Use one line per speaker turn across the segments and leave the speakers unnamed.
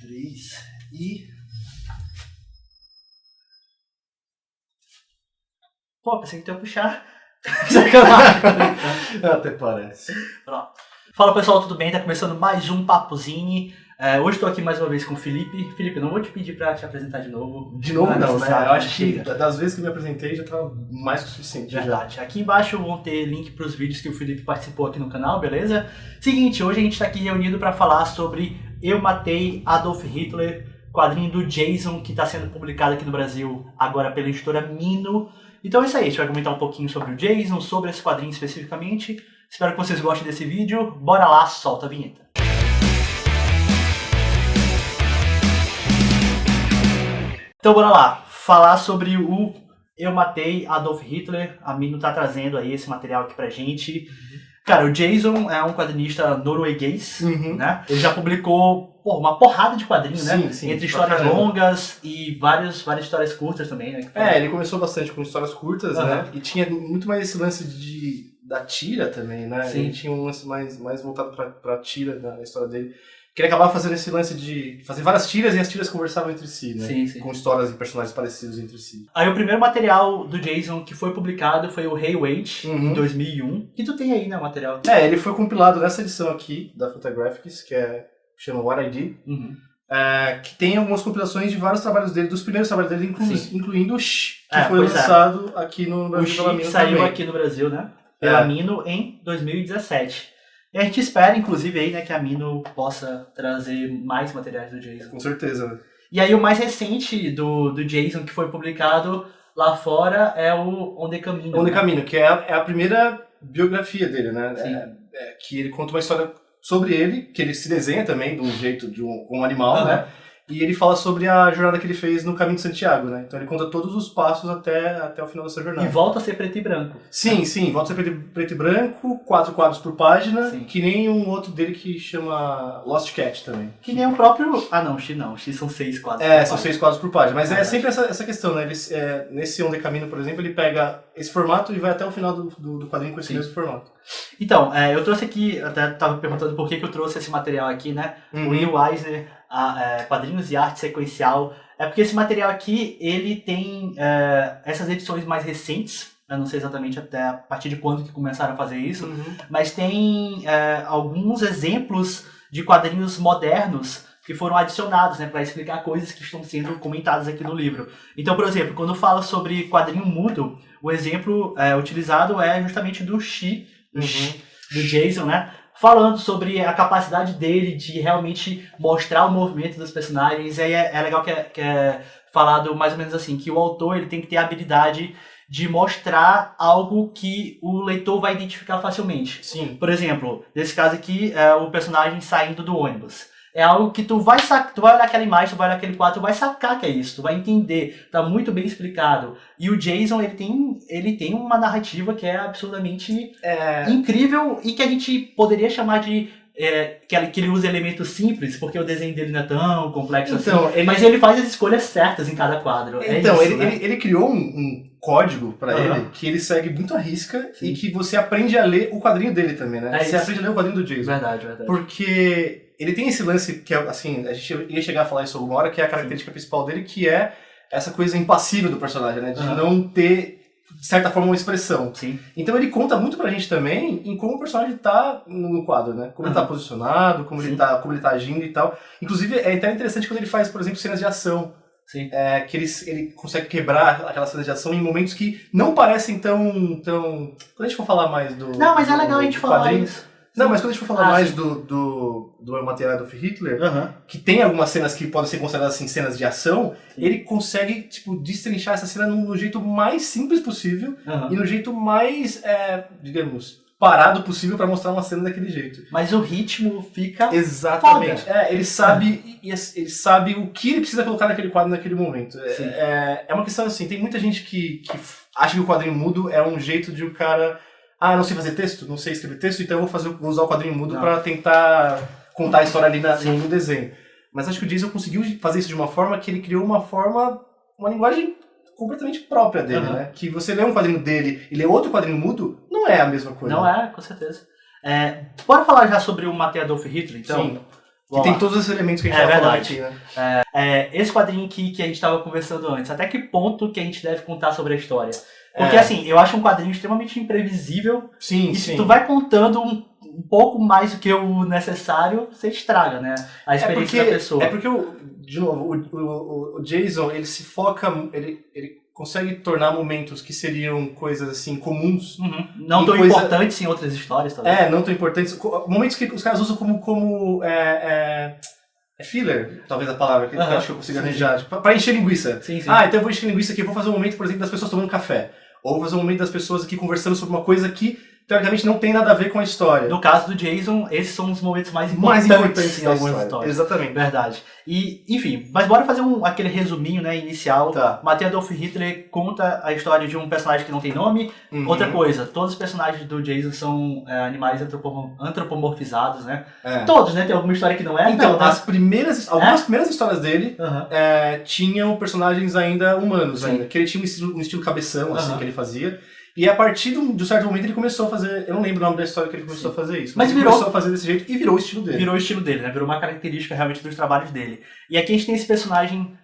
3 e... Pô, pensei que tu ia puxar.
Até parece.
Pronto. Fala pessoal, tudo bem? Tá começando mais um Papozine. Hoje estou aqui mais uma vez com o Felipe. Felipe, eu não vou te pedir pra te apresentar de novo.
De novo não, né? Eu acho que
chega.
das vezes que eu me apresentei já tá mais que o suficiente.
Verdade. Aqui embaixo vão ter link para os vídeos que o Felipe participou aqui no canal, beleza? Seguinte, hoje a gente está aqui reunido para falar sobre Eu Matei Adolf Hitler, quadrinho do Jason que está sendo publicado aqui no Brasil agora pela editora Mino. Então é isso aí, a gente vai comentar um pouquinho sobre o Jason, sobre esse quadrinho especificamente. Espero que vocês gostem desse vídeo. Bora lá, solta a vinheta. Então bora lá, falar sobre o Eu Matei Adolf Hitler. A Mino tá trazendo aí esse material aqui pra gente. Cara, o Jason é um quadrinista norueguês, né? Ele já publicou uma porrada de quadrinhos, né?
Sim,
entre histórias longas e várias histórias curtas também, né?
Ele começou bastante com histórias curtas, né? E tinha muito mais esse lance da tira também, né?
Sim.
Ele tinha um lance mais voltado pra tira na história dele. Que ele acabava fazendo esse lance de fazer várias tiras e as tiras conversavam entre si, né?
Sim.
Com histórias e personagens parecidos entre si.
Aí o primeiro material do Jason que foi publicado foi o Hayward, em 2001. Que tu tem aí, né, o material?
Ele foi compilado nessa edição aqui, da Fantagraphics, chama What I Did. Que tem algumas compilações de vários trabalhos dele, dos primeiros trabalhos dele, incluindo o Shh, que foi lançado aqui no Brasil pela Mino
saiu
também.
aqui no Brasil, né? Pela Mino em 2017. E a gente espera, inclusive, aí, né, que a Mino possa trazer mais materiais do Jason.
Com certeza.
E aí o mais recente do Jason que foi publicado lá fora é o On the Camino.
On the Camino, que é a primeira biografia dele, né?
Sim.
Que ele conta uma história sobre ele, que ele se desenha também de um jeito de um animal, né? E ele fala sobre a jornada que ele fez no Caminho de Santiago, né? Então ele conta todos os passos até o final dessa jornada.
E volta a ser preto e branco.
Sim, volta a ser preto e branco, 4 quadros por página, que nem um outro dele que chama Lost Cat também.
Que nem o próprio... Ah não, X não, X são 6 quadros por
são 6 quadros por página, mas é sempre essa questão, né? Nesse On the Camino, por exemplo, ele pega esse formato e vai até o final do quadrinho com esse mesmo formato.
Então, eu trouxe aqui, até estava perguntando por que eu trouxe esse material aqui, né? O Will Eisner, Quadrinhos e Arte Sequencial. É porque esse material aqui, ele tem essas edições mais recentes. Eu não sei exatamente até a partir de quando que começaram a fazer isso. Mas tem alguns exemplos de quadrinhos modernos que foram adicionados, né, para explicar coisas que estão sendo comentadas aqui no livro. Então, por exemplo, quando fala sobre quadrinho mudo, o exemplo utilizado é justamente do Xi, do Jason, né? Falando sobre a capacidade dele de realmente mostrar o movimento dos personagens. Aí é legal que é falado mais ou menos assim, que o autor ele tem que ter a habilidade de mostrar algo que o leitor vai identificar facilmente.
Sim.
Por exemplo, nesse caso aqui, o personagem saindo do ônibus. É algo que tu vai olhar aquela imagem, tu vai olhar aquele quadro, tu vai sacar que é isso, tu vai entender, tá muito bem explicado. E o Jason, ele tem uma narrativa que é absurdamente incrível e que a gente poderia chamar de... que ele usa elementos simples, porque o desenho dele não é tão complexo assim, mas ele faz as escolhas certas em cada quadro.
Ele criou um código pra ele que ele segue muito à risca e que você aprende a ler o quadrinho dele também, né? Você aprende a ler o quadrinho do Jason.
Verdade.
Porque ele tem esse lance que, assim, a gente ia chegar a falar isso alguma hora, que é a característica principal dele, que é essa coisa impassível do personagem, né? De não ter, de certa forma, uma expressão.
Sim.
Então ele conta muito pra gente também em como o personagem tá no quadro, né? Como ele tá posicionado, como ele tá agindo e tal. Inclusive, é até interessante quando ele faz, por exemplo, cenas de ação.
Sim.
Que ele consegue quebrar aquelas cenas de ação em momentos que não parecem tão... Quando a gente for falar mais do...
Não, mas é legal a gente falar isso.
Não, mas quando a gente for falar mais do material do Hitler, que tem algumas cenas que podem ser consideradas assim, cenas de ação, ele consegue destrinchar essa cena no jeito mais simples possível e no jeito mais, digamos, parado possível pra mostrar uma cena daquele jeito.
Mas o ritmo fica
exatamente. Ele sabe o que ele precisa colocar naquele quadro naquele momento. É uma questão assim, tem muita gente que acha que o quadrinho mudo é um jeito de o cara... não sei fazer texto, não sei escrever texto, então eu vou usar o quadrinho mudo pra tentar contar a história ali no desenho. Mas acho que o Jason conseguiu fazer isso de uma forma que ele criou uma linguagem completamente própria dele, né? Que você lê um quadrinho dele e lê outro quadrinho mudo, não é a mesma coisa.
Não é, com certeza. Bora falar já sobre o Matei Adolf Hitler, então?
Sim. E tem todos esses elementos que a gente tava falando aqui, né?
Esse quadrinho aqui que a gente estava conversando antes, até que ponto que a gente deve contar sobre a história? Porque assim, eu acho um quadrinho extremamente imprevisível.
Sim,
se tu vai contando um pouco mais do que o necessário, você estraga, né? A experiência da pessoa.
É porque, de novo, o Jason, ele se foca, ele consegue tornar momentos que seriam coisas assim comuns.
Não tão importantes em outras histórias, talvez.
Não tão importantes. Momentos que os caras usam como filler, talvez a palavra que eu acho que eu consigo arranjar. Tipo, pra encher linguiça.
Sim.
Então eu vou encher linguiça aqui, eu vou fazer um momento, por exemplo, das pessoas tomando café. Ou vou fazer um momento das pessoas aqui conversando sobre uma coisa que, teoricamente, não tem nada a ver com a história.
No caso do Jason, esses são os momentos mais importantes
em algumas histórias. Exatamente.
Verdade. E, enfim, mas bora fazer aquele resuminho, né, inicial.
Tá.
Matei Adolf Hitler conta a história de um personagem que não tem nome. Outra coisa, todos os personagens do Jason são animais antropomorfizados, né? Todos, né? Tem alguma história que não é.
Então,
não, né?
algumas primeiras histórias dele tinham personagens ainda humanos, ainda. Que ele tinha um estilo cabeção, assim, que ele fazia. E a partir de um certo momento ele começou a fazer... Eu não lembro o nome da história que ele começou a fazer isso. Mas ele começou a fazer desse jeito e virou o estilo dele.
Virou o estilo dele, né? Virou uma característica realmente dos trabalhos dele. E aqui a gente tem esse personagem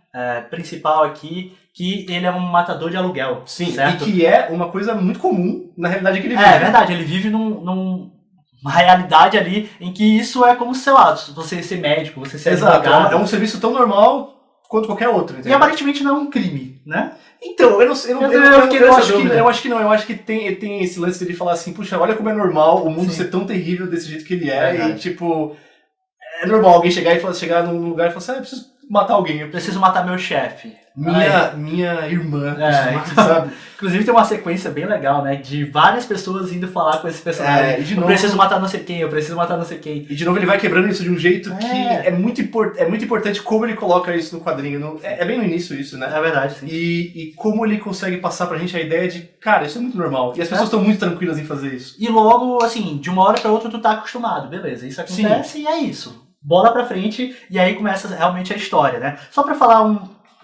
principal aqui, que ele é um matador de aluguel.
Sim,
certo?
E que é uma coisa muito comum na realidade que ele vive.
É verdade, ele vive numa realidade ali em que isso é como, sei lá, você ser médico, você ser advogado.
É um serviço tão normal quanto qualquer outro, entendeu?
E aparentemente não é um crime, né?
Então, eu acho que não. Eu acho que tem esse lance de falar assim, puxa, olha como é normal o mundo ser tão terrível desse jeito que ele é. E, tipo, é normal alguém chegar num lugar e falar assim, eu preciso matar alguém.
Eu preciso matar meu chefe.
Minha irmã, sabe?
Inclusive tem uma sequência bem legal, né? De várias pessoas indo falar com esse personagem. Eu preciso matar não sei quem, eu preciso matar não sei quem.
E de novo ele vai quebrando isso de um jeito que é muito importante como ele coloca isso no quadrinho. É bem no início isso, né?
É verdade, sim.
E como ele consegue passar pra gente a ideia de, cara, isso é muito normal. E as pessoas estão muito tranquilas em fazer isso.
E logo, assim, de uma hora pra outra tu tá acostumado. Beleza, isso acontece e é isso. Bola pra frente e aí começa realmente a história, né? Só pra falar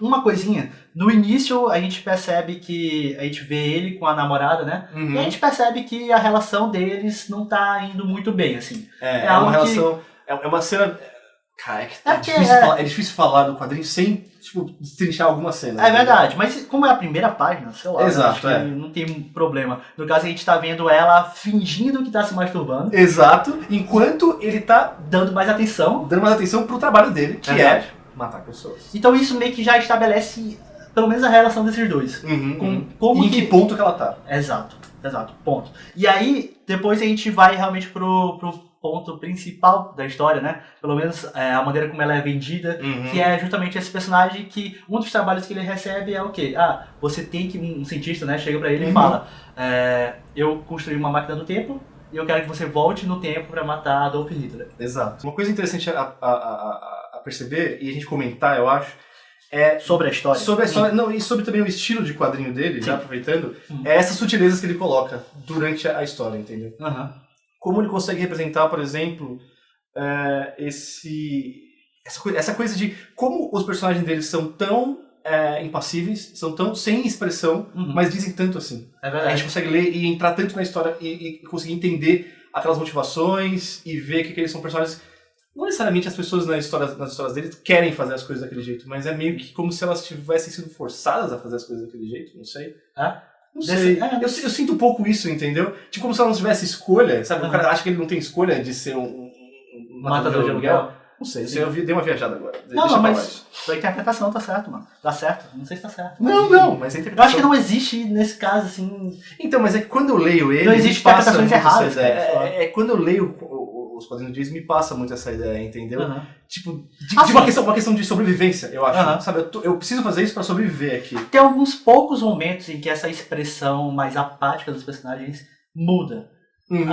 uma coisinha, no início a gente percebe que a gente vê ele com a namorada, né? E a gente percebe que a relação deles não tá indo muito bem, assim.
É uma relação... É uma cena... Cara, é difícil falar do quadrinho sem, tipo, destrinchar alguma cena.
É verdade, mas como é a primeira página, sei lá,
Exato,
acho que não tem problema. No caso a gente tá vendo ela fingindo que tá se masturbando.
Exato, enquanto ele tá
dando mais atenção
pro trabalho dele, que é matar pessoas.
Então isso meio que já estabelece, pelo menos, a relação desses dois.
Em que ponto que ela tá.
Exato, ponto. E aí, depois a gente vai realmente pro ponto principal da história, né? Pelo menos a maneira como ela é vendida, que é justamente esse personagem que um dos trabalhos que ele recebe é o quê? Você tem que, um cientista, né, chega pra ele e fala, eu construí uma máquina do tempo e eu quero que você volte no tempo pra matar Adolf Hitler.
Exato. Uma coisa interessante a perceber, e a gente comentar, eu acho,
sobre a história.
E sobre também o estilo de quadrinho dele, já aproveitando, essas sutilezas que ele coloca durante a história, entendeu? Como ele consegue representar, por exemplo, essa coisa de como os personagens dele são tão impassíveis, são tão sem expressão, mas dizem tanto assim.
É verdade.
A gente consegue ler e entrar tanto na história e conseguir entender aquelas motivações e ver que eles são personagens. Não necessariamente as pessoas nas histórias deles querem fazer as coisas daquele jeito, mas é meio que como se elas tivessem sido forçadas a fazer as coisas daquele jeito, não sei. Não sei. Eu sinto um pouco isso, entendeu? Tipo, como se ela não tivesse escolha, sabe? O cara acha que ele não tem escolha de ser um matador de aluguel. Não sei, eu dei uma viajada agora.
Mas a interpretação tá certo, mano. Tá certo. Não sei se tá certo.
Não, mas a interpretação...
Eu acho que não existe nesse caso, assim...
Então, mas é que quando eu leio ele...
Não existe interpretações erradas.
Quando eu leio os quadrinhos do Jason, me passa muito essa ideia, entendeu? Tipo, de uma questão de sobrevivência, eu acho. Sabe, eu preciso fazer isso pra sobreviver aqui.
Tem alguns poucos momentos em que essa expressão mais apática dos personagens muda.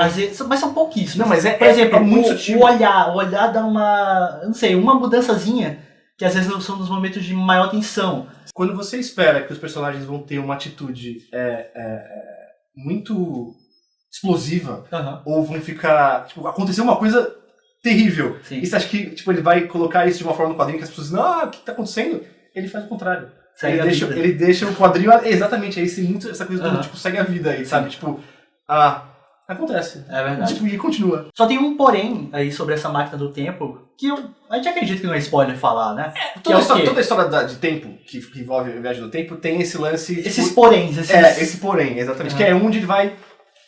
Às vezes, mas são pouquíssimos.
Não, mas
por exemplo,
muito sutil.
O olhar dá uma... Eu não sei, uma mudançazinha que às vezes são nos momentos de maior tensão.
Quando você espera que os personagens vão ter uma atitude muito explosiva, ou vão ficar... Tipo, acontecer uma coisa terrível.
Sim.
E você acha que tipo, ele vai colocar isso de uma forma no quadrinho que as pessoas dizem, o que tá acontecendo? Ele faz o contrário. Ele deixa o quadrinho... Exatamente, aí tem muito essa coisa do tipo, segue a vida aí, sabe? Tipo, Acontece.
É verdade.
Tipo, e continua.
Só tem um porém aí sobre essa máquina do tempo, que a gente acredita que não é spoiler falar, né?
Toda a história de tempo, que envolve a viagem no tempo, tem esse lance...
Esses poréns.
esse porém, exatamente. Que é onde ele vai,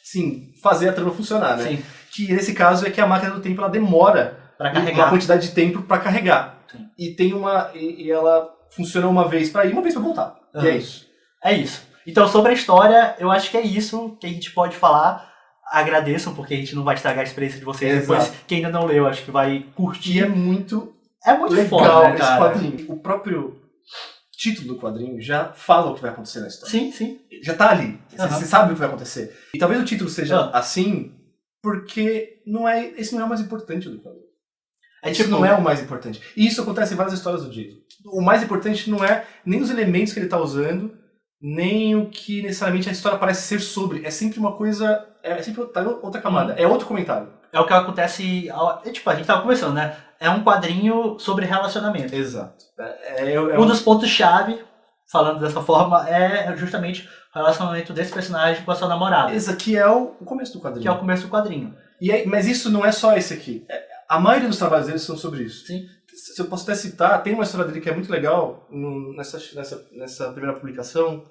sim, fazer a trama funcionar, né?
Sim.
Que nesse caso é que a máquina do tempo, ela demora
Pra carregar.
uma quantidade de tempo pra carregar.
Sim.
E tem e ela funciona uma vez pra ir, uma vez pra voltar. E é isso.
É isso. Então, sobre a história, eu acho que é isso que a gente pode falar. Agradeçam, porque a gente não vai estragar a experiência de vocês.
Exato.
Depois, quem ainda não leu, acho que vai curtir.
E é muito
legal,
foda, né,
cara?
esse quadrinho. O próprio título do quadrinho já fala o que vai acontecer na história.
Sim, sim.
Já tá ali. Você sabe o que vai acontecer. E talvez o título seja assim, porque esse não é o mais importante do quadrinho. Isso não é o mais importante. E isso acontece em várias histórias do Jason. O mais importante não é nem os elementos que ele tá usando, nem o que necessariamente a história parece ser sobre. É sempre uma coisa... É sempre outra camada. É outro comentário.
É o que acontece... Tipo, a gente tava conversando, né? É um quadrinho sobre relacionamento.
Exato.
Um dos pontos-chave, falando dessa forma, é justamente o relacionamento desse personagem com a sua namorada.
Esse aqui é o começo do quadrinho.
Que é o começo do quadrinho.
Mas isso não é só esse aqui. A maioria dos trabalhos dele são sobre isso.
Sim.
Se eu posso até citar, tem uma história dele que é muito legal nessa primeira publicação,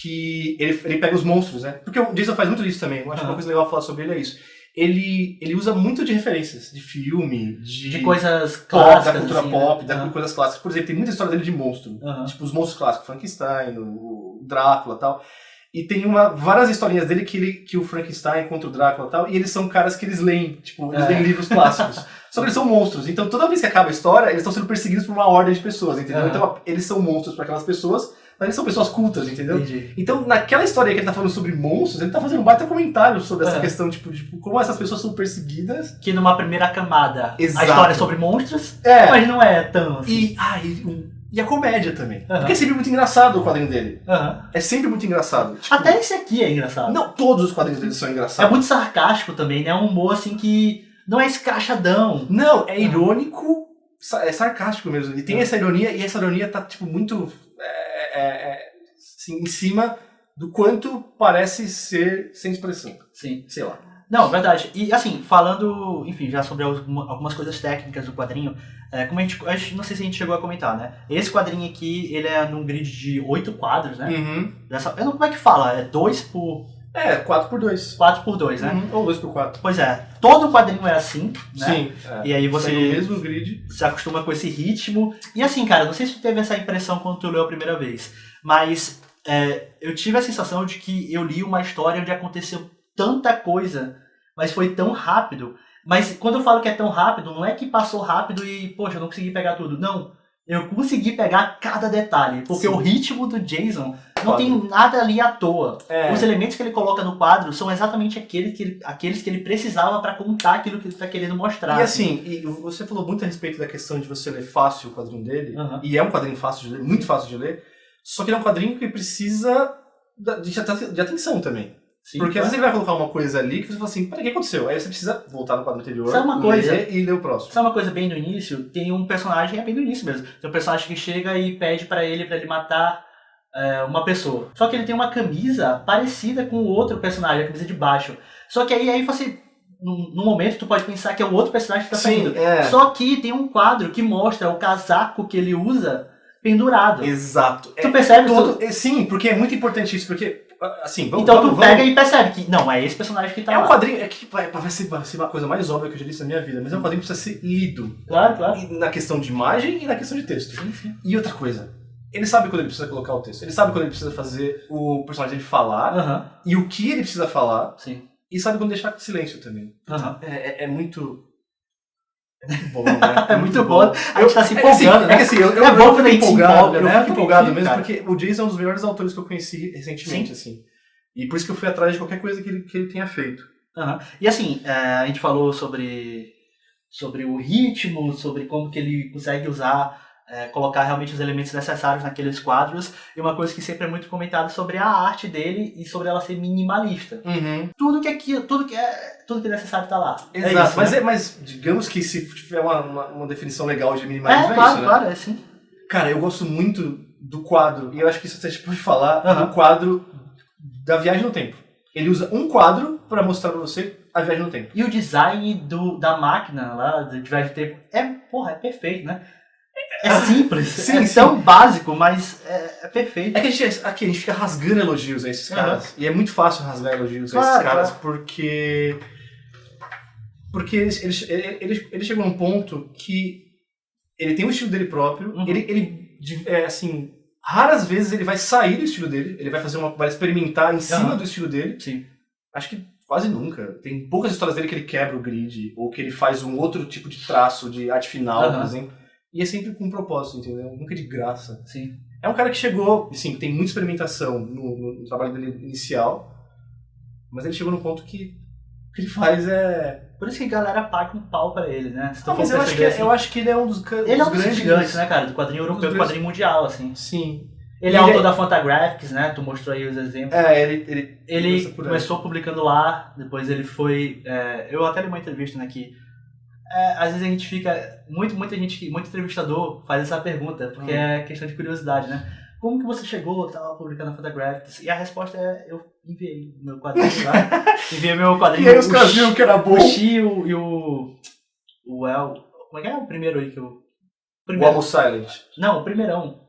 que ele pega os monstros, né? Porque o Jason faz muito disso também. Eu acho que uma coisa legal falar sobre ele é isso. Ele usa muito de referências, de filme, de
coisas clássicas,
da cultura
assim,
pop,
né?
de coisas clássicas. Por exemplo, tem muita história dele de monstro. Tipo, os monstros clássicos, Frankenstein, o Drácula e tal. E tem várias historinhas dele que o Frankenstein contra o Drácula e tal, e eles são caras que eles leem, tipo, eles leem livros clássicos. Só que eles são monstros, então toda vez que acaba a história, eles estão sendo perseguidos por uma ordem de pessoas, entendeu? Então eles são monstros para aquelas pessoas, mas eles são pessoas cultas, entendeu?
Entendi.
Então naquela história que ele tá falando sobre monstros, ele tá fazendo um baita comentário sobre essa questão, tipo, como essas pessoas são perseguidas.
Que numa primeira camada,
Exato.
A história é sobre monstros, mas não é tão assim.
E a comédia também. Porque é sempre muito engraçado o quadrinho dele. É sempre muito engraçado. Tipo,
até esse aqui é engraçado.
Não, todos os quadrinhos dele são engraçados.
É muito sarcástico também, né? É um humor assim que não é escrachadão.
Não, é irônico, é sarcástico mesmo. E tem essa ironia, e essa ironia tá tipo muito assim, em cima do quanto parece ser sem expressão.
Sim.
Sei lá.
Não, verdade. E assim, falando, enfim, já sobre algumas coisas técnicas do quadrinho, como a gente, não sei se a gente chegou a comentar, né? Esse quadrinho aqui, ele é num grid de 8 quadros, né? Eu não, como é que fala? É 2 por...
4x2.
4x2, né?
Ou 2x4.
Pois é. Todo quadrinho é assim, né?
Sim.
E aí você...
no mesmo grid.
Se acostuma com esse ritmo. E assim, cara, não sei se tu teve essa impressão quando tu leu a primeira vez, mas eu tive a sensação de que eu li uma história onde aconteceu tanta coisa, mas foi tão rápido. Mas quando eu falo que é tão rápido, não é que passou rápido e, poxa, eu não consegui pegar tudo. Não, eu consegui pegar cada detalhe. Porque o ritmo do Jason não tem nada ali à toa. Os elementos que ele coloca no quadro são exatamente aqueles que ele precisava para contar aquilo que ele está querendo mostrar.
E assim, você falou muito a respeito da questão de você ler fácil o quadrinho dele. E é um quadrinho fácil de ler, muito fácil de ler. Só que ele é um quadrinho que precisa de atenção também. Sim, porque às vezes ele vai colocar uma coisa ali que você fala assim, peraí, o que aconteceu? Aí você precisa voltar no quadro anterior, ler e ler o próximo.
Sabe uma coisa bem no início? Tem um personagem, é bem no início mesmo, tem um personagem que chega e pede pra ele matar uma pessoa. Só que ele tem uma camisa parecida com o outro personagem, a camisa de baixo. Só que aí você, no momento, tu pode pensar que é o outro personagem que tá saindo. Só que tem um quadro que mostra o casaco que ele usa pendurado.
Exato.
Tu percebe?
Sim, porque é muito importante isso, porque... Assim,
tu pega e percebe que não, é esse personagem que tá lá.
É um quadrinho, vai ser uma coisa mais óbvia que eu já disse na minha vida, mas é um quadrinho que precisa ser lido.
Claro.
Na questão de imagem e na questão de texto.
Sim.
E outra coisa, ele sabe quando ele precisa colocar o texto, ele sabe quando ele precisa fazer o personagem dele falar, e o que ele precisa falar, e sabe quando deixar silêncio também. É muito... bom, né?
É muito bom. A gente tá se empolgando, né?
É que assim, eu
bom quando a gente se empolga, né?
Eu fico empolgado mesmo, porque o Jason é um dos melhores autores que eu conheci recentemente, assim. E por isso que eu fui atrás de qualquer coisa que ele tenha feito.
E assim, a gente falou sobre o ritmo, sobre como que ele consegue usar, colocar realmente os elementos necessários naqueles quadros, e uma coisa que sempre é muito comentada sobre a arte dele e sobre ela ser minimalista. Tudo que é necessário tá lá.
Exato,
isso,
mas digamos que se tiver uma definição legal de minimalismo,
claro,
isso, né?
claro, é sim.
Cara, eu gosto muito do quadro, e eu acho que isso você pode falar, do quadro da viagem no tempo. Ele usa um quadro pra mostrar pra você a viagem no tempo.
E o design da máquina lá, de viagem no tempo, é perfeito, né? É simples,
Sim,
tão básico, mas é perfeito.
É que a gente fica rasgando elogios a esses caras. E é muito fácil rasgar elogios a esses caras, porque ele chegou num ponto que ele tem um estilo dele próprio, assim, raras vezes ele vai sair do estilo dele, ele vai experimentar em cima do estilo dele.
Sim.
Acho que quase nunca. Tem poucas histórias dele que ele quebra o grid, ou que ele faz um outro tipo de traço de arte final, por exemplo. E é sempre com um propósito, entendeu? Nunca de graça.
Sim.
É um cara que chegou, assim, tem muita experimentação no trabalho dele inicial, mas ele chegou num ponto que o que ele faz é...
Por isso que a galera paga um pau pra ele, né?
Mas eu acho que ele é um dos grandes...
Ele é um dos gigantes, né, cara? Do quadrinho europeu, do quadrinho mundial, assim.
Sim.
Ele é autor da Fantagraphics, né? Tu mostrou aí os exemplos. Ele começou publicando lá, depois ele foi... eu até li uma entrevista, né, que às vezes a gente fica... Muito entrevistador faz essa pergunta, porque é questão de curiosidade, né? Como que você chegou, tava publicando a Fantagraphics? E a resposta é, eu enviei meu quadrinho lá. Enviei meu quadrinho.
E aí os caras viram que era bom.
O Xi e o El... Como é que é o primeiro aí que eu...
O Almost Silent.
Não, o primeirão.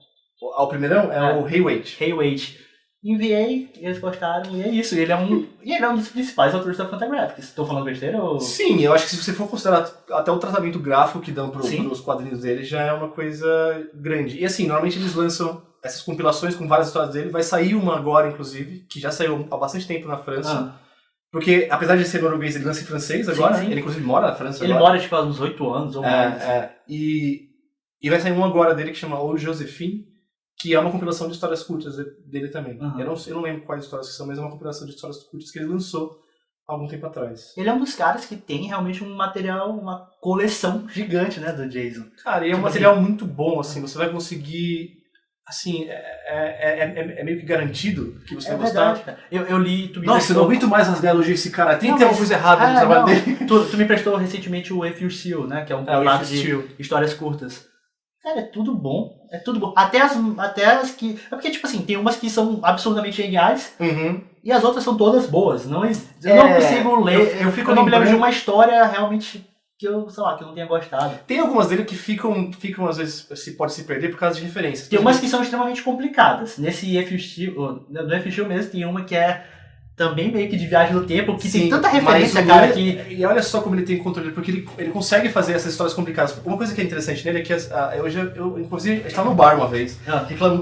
O primeirão é o Haywait.
Enviei, eles gostaram, e é isso. Ele é um dos principais autores da Fantagraphics. Estou falando besteira? Ou...
Sim, eu acho que se você for considerar até o tratamento gráfico que dão pros quadrinhos dele, já é uma coisa grande. E assim, normalmente eles lançam essas compilações com várias histórias dele. Vai sair uma agora, inclusive, que já saiu há bastante tempo na França. Porque, apesar de ser norueguês, ele lança em francês agora. Sim. Ele, inclusive, mora na França agora.
Ele mora, tipo, há uns 8 anos ou mais.
E vai sair uma agora dele que chama O Josephine, que é uma compilação de histórias curtas dele também. Eu não lembro quais histórias que são, mas é uma compilação de histórias curtas que ele lançou há algum tempo atrás.
Ele é um dos caras que tem realmente um material, uma coleção gigante, né, do Jason.
Cara, e é um material muito bom, assim, você vai conseguir... Assim, é meio que garantido que você vai gostar.
Verdade, cara. Eu li...
Nossa, eu não aguento mais rasgar elogios desse cara. Tem que ter uma coisa errada no trabalho dele.
Tu me prestou recentemente o If You Seal, né? Que é um compilado de histórias curtas. Cara, é tudo bom. Até as que... É porque, tipo assim, tem umas que são absurdamente geniais e as outras são todas boas. Eu não consigo ler. Eu não me lembro de uma história realmente... que eu, sei lá, que eu não tenha gostado.
Tem algumas dele que ficam às vezes, pode se perder por causa de referências.
Tem umas que são extremamente complicadas. Nesse no FX mesmo tem uma que é também meio que de viagem no tempo, que tem tanta referência, cara, que...
E olha só como ele tem controle, porque ele consegue fazer essas histórias complicadas. Uma coisa que é interessante nele é que eu inclusive, a gente estava no bar uma vez,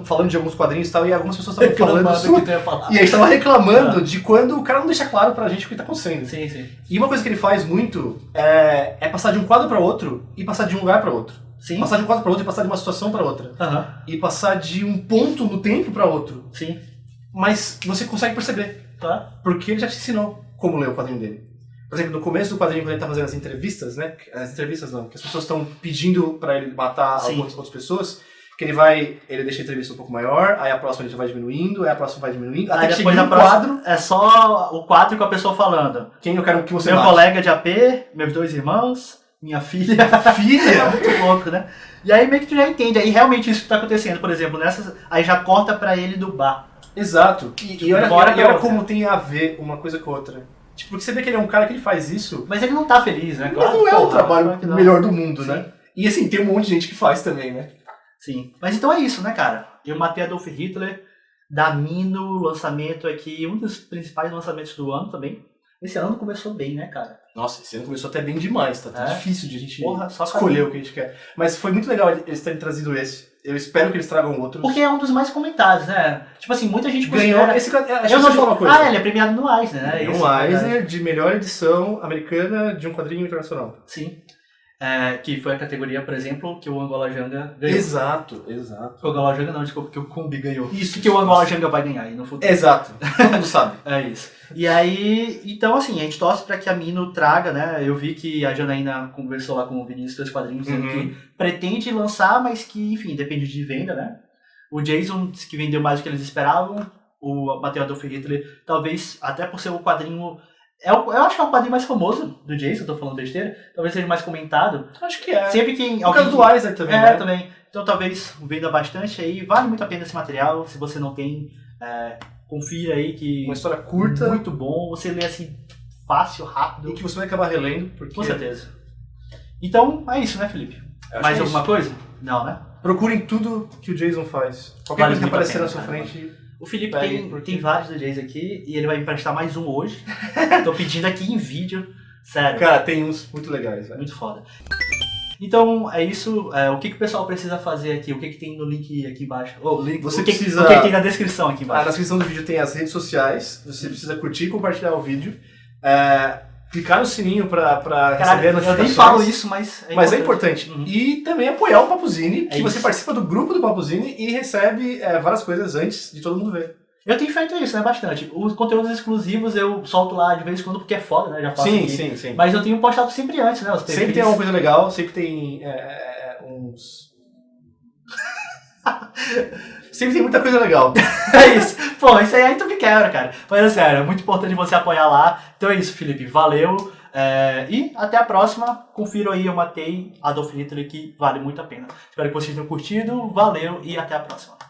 falando de alguns quadrinhos e tal, e algumas pessoas estavam falando... E a gente estava reclamando de quando o cara não deixa claro pra gente o que tá acontecendo.
Sim.
E uma coisa que ele faz muito é passar de um quadro pra outro e passar de um lugar pra outro.
Sim.
Passar de um quadro pra outro e passar de uma situação pra outra. E passar de um ponto no tempo pra outro.
Sim.
Mas você consegue perceber. Porque ele já te ensinou como ler o quadrinho dele. Por exemplo, no começo do quadrinho, quando ele tá fazendo as entrevistas, né? As entrevistas não, que as pessoas estão pedindo pra ele matar algumas outras pessoas, que ele deixa a entrevista um pouco maior, aí a próxima ele já vai diminuindo, aí a próxima vai diminuindo, até que chega um quadro...
É só o quadro com a pessoa falando.
Quem eu quero que você
Meu colega de AP, meus 2 irmãos, minha filha.
Filha?
É muito louco, né? E aí meio que tu já entende, aí realmente isso que tá acontecendo, por exemplo, nessas... Aí já corta pra ele do bar.
Exato. E olha como tem a ver uma coisa com outra. Tipo, porque você vê que ele é um cara que ele faz isso...
Mas ele não tá feliz, né?
Mas não é o trabalho melhor do mundo, né? E assim, tem um monte de gente que faz também, né?
Sim. Mas então é isso, né, cara? Eu matei Adolf Hitler, da Mino, lançamento aqui, um dos principais lançamentos do ano também. Esse ano começou bem, né, cara?
Nossa, esse ano começou até bem demais, tá difícil de a gente escolher o que a gente quer. Mas foi muito legal eles terem trazido esse. Eu espero que eles tragam outros.
Porque é um dos mais comentados, né? Tipo assim, muita gente
ganhou.
Eu não falar uma coisa. Ele é premiado no Eisner, né?
No Eisner de melhor edição americana de um quadrinho internacional.
Sim. Que foi a categoria, por exemplo, que o Angola Janga ganhou.
Exato.
O Angola Janga não, desculpa, que o Kumbi ganhou. Isso que o Angola Janga vai ganhar aí no futuro.
Exato. Todo mundo sabe.
É isso. E aí, então assim, a gente torce pra que a Mino traga, né? Eu vi que a Janaína conversou lá com o Vinícius dos quadrinhos, dizendo que pretende lançar, mas que, enfim, depende de venda, né? O Jason disse que vendeu mais do que eles esperavam. O Mateo Adolf Hitler, talvez, até por ser o quadrinho... Eu acho que é o quadrinho mais famoso do Jason, tô falando besteira. Talvez seja mais comentado.
Acho que é.
Sempre que...
Por causa do Eisner também, né?
Também. Então talvez venda bastante aí. Vale muito a pena esse material, se você não tem... confira aí que...
Uma história curta.
Muito bom, você lê assim, fácil, rápido.
E que você vai acabar relendo, porque...
Com certeza. Então, é isso, né, Felipe? Mais alguma coisa? Não, né?
Procurem tudo que o Jason faz. Qualquer coisa que aparecer na sua frente...
O Felipe tem vários do Jason aqui e ele vai me emprestar mais um hoje. Tô pedindo aqui em vídeo. Sério.
Cara, tem uns muito legais, velho.
Muito foda. Então, é isso. O que o pessoal precisa fazer aqui? O que tem no link aqui embaixo? O que tem na descrição aqui embaixo?
Na descrição do vídeo tem as redes sociais. Você precisa curtir e compartilhar o vídeo. Clicar no sininho pra receber notificações.
Eu nem falo isso, mas
é importante. Uhum. E também apoiar o Papuzini, que você participa do grupo do Papuzini e recebe várias coisas antes de todo mundo ver.
Eu tenho feito isso, né, bastante. Os conteúdos exclusivos eu solto lá de vez em quando porque é foda, né? Já faço aqui.
Sim.
Mas eu tenho postado sempre antes, né?
Sempre tem alguma coisa legal, sempre tem uns... Sempre tem muita coisa legal.
É isso. Pô, isso aí tu me quebra, cara. Mas é sério, é muito importante você apoiar lá. Então é isso, Felipe. Valeu. E até a próxima. Confiram aí, eu matei Adolf Hitler, que vale muito a pena. Espero que vocês tenham curtido. Valeu e até a próxima.